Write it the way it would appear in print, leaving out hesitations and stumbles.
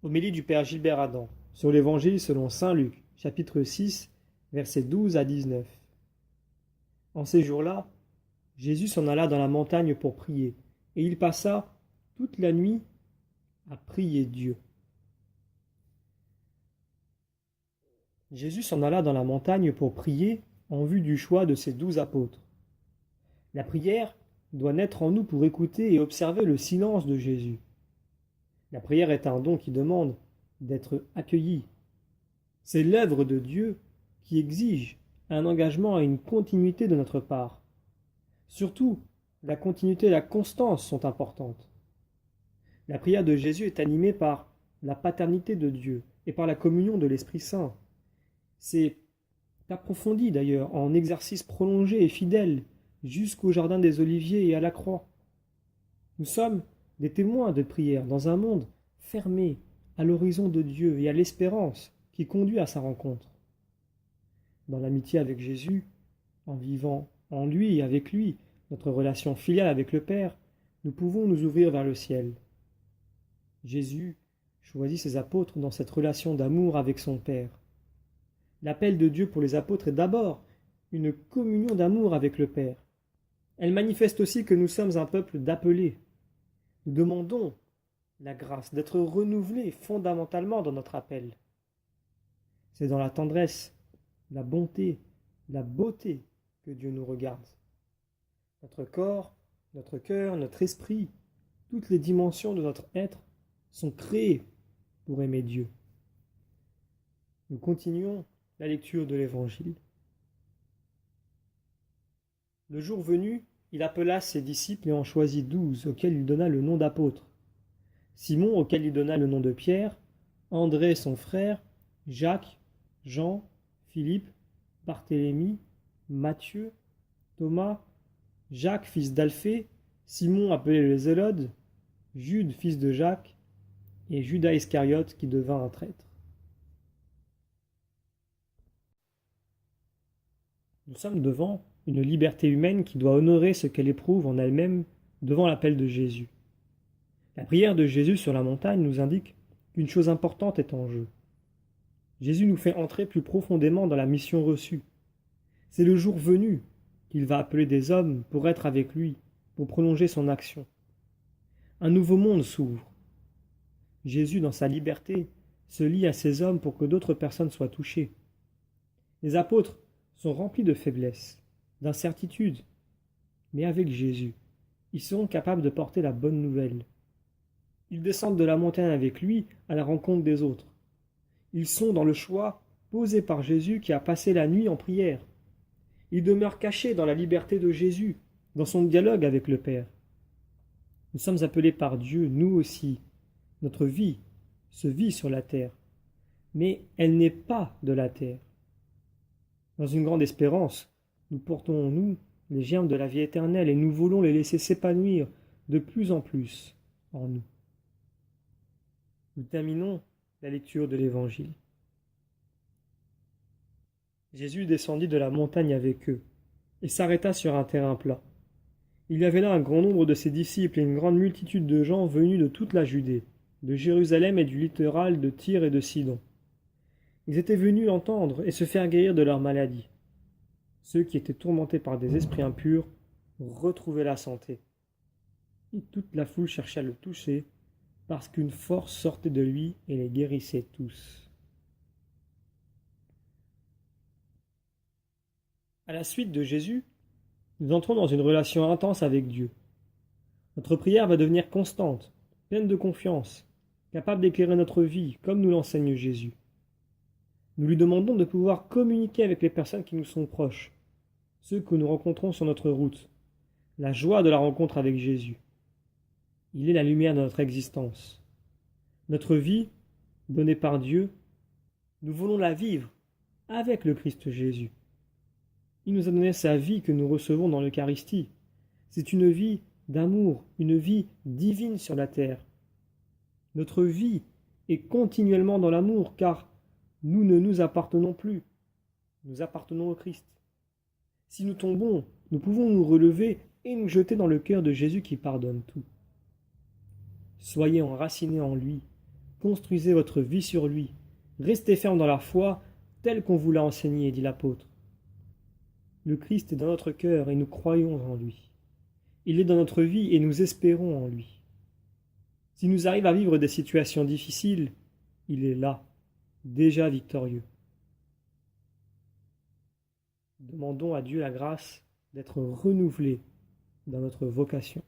Homélie du Père Gilbert Adam sur l'Évangile selon saint Luc, chapitre 6, versets 12 à 19. En ces jours-là, Jésus s'en alla dans la montagne pour prier, et il passa toute la nuit à prier Dieu. Jésus s'en alla dans la montagne pour prier en vue du choix de ses 12 apôtres. La prière doit naître en nous pour écouter et observer le silence de Jésus. La prière est un don qui demande d'être accueilli. C'est l'œuvre de Dieu qui exige un engagement et une continuité de notre part. Surtout, la continuité et la constance sont importantes. La prière de Jésus est animée par la paternité de Dieu et par la communion de l'Esprit Saint. C'est approfondi d'ailleurs en exercice prolongé et fidèle jusqu'au jardin des Oliviers et à la croix. Nous sommes des témoins de prière dans un monde fermé à l'horizon de Dieu et à l'espérance qui conduit à sa rencontre. Dans l'amitié avec Jésus, en vivant en lui et avec lui, notre relation filiale avec le Père, nous pouvons nous ouvrir vers le ciel. Jésus choisit ses apôtres dans cette relation d'amour avec son Père. L'appel de Dieu pour les apôtres est d'abord une communion d'amour avec le Père. Elle manifeste aussi que nous sommes un peuple d'appelés. Nous demandons la grâce d'être renouvelés fondamentalement dans notre appel. C'est dans la tendresse, la bonté, la beauté que Dieu nous regarde. Notre corps, notre cœur, notre esprit, toutes les dimensions de notre être sont créées pour aimer Dieu. Nous continuons la lecture de l'Évangile. Le jour venu, il appela ses disciples et en choisit 12, auxquels il donna le nom d'apôtres. Simon, auquel il donna le nom de Pierre, André son frère, Jacques, Jean, Philippe, Barthélemy, Matthieu, Thomas, Jacques fils d'Alphée, Simon appelé le Zélode, Jude fils de Jacques, et Judas Iscariote qui devint un traître. Nous sommes devant une liberté humaine qui doit honorer ce qu'elle éprouve en elle-même devant l'appel de Jésus. La prière de Jésus sur la montagne nous indique qu'une chose importante est en jeu. Jésus nous fait entrer plus profondément dans la mission reçue. C'est le jour venu qu'il va appeler des hommes pour être avec lui, pour prolonger son action. Un nouveau monde s'ouvre. Jésus, dans sa liberté, se lie à ces hommes pour que d'autres personnes soient touchées. Les apôtres sont remplis de faiblesses, d'incertitudes, mais avec Jésus, ils seront capables de porter la bonne nouvelle. Ils descendent de la montagne avec lui à la rencontre des autres. Ils sont dans le choix posé par Jésus qui a passé la nuit en prière. Ils demeurent cachés dans la liberté de Jésus, dans son dialogue avec le Père. Nous sommes appelés par Dieu, nous aussi. Notre vie se vit sur la terre, mais elle n'est pas de la terre. Dans une grande espérance, nous portons en nous les germes de la vie éternelle et nous voulons les laisser s'épanouir de plus en plus en nous. Nous terminons la lecture de l'Évangile. Jésus descendit de la montagne avec eux et s'arrêta sur un terrain plat. Il y avait là un grand nombre de ses disciples et une grande multitude de gens venus de toute la Judée, de Jérusalem et du littoral de Tyr et de Sidon. Ils étaient venus entendre et se faire guérir de leur maladie. Ceux qui étaient tourmentés par des esprits impurs retrouvaient la santé. Et toute la foule chercha à le toucher, parce qu'une force sortait de lui et les guérissait tous. À la suite de Jésus, nous entrons dans une relation intense avec Dieu. Notre prière va devenir constante, pleine de confiance, capable d'éclairer notre vie, comme nous l'enseigne Jésus. Nous lui demandons de pouvoir communiquer avec les personnes qui nous sont proches, ceux que nous rencontrons sur notre route, la joie de la rencontre avec Jésus. Il est la lumière de notre existence. Notre vie, donnée par Dieu, nous voulons la vivre avec le Christ Jésus. Il nous a donné sa vie que nous recevons dans l'Eucharistie. C'est une vie d'amour, une vie divine sur la terre. Notre vie est continuellement dans l'amour, car nous ne nous appartenons plus. Nous appartenons au Christ. Si nous tombons, nous pouvons nous relever et nous jeter dans le cœur de Jésus qui pardonne tout. Soyez enracinés en lui, construisez votre vie sur lui. Restez ferme dans la foi, telle qu'on vous l'a enseignée, dit l'apôtre. Le Christ est dans notre cœur et nous croyons en lui. Il est dans notre vie et nous espérons en lui. S'il nous arrive à vivre des situations difficiles, il est là, déjà victorieux. Demandons à Dieu la grâce d'être renouvelés dans notre vocation.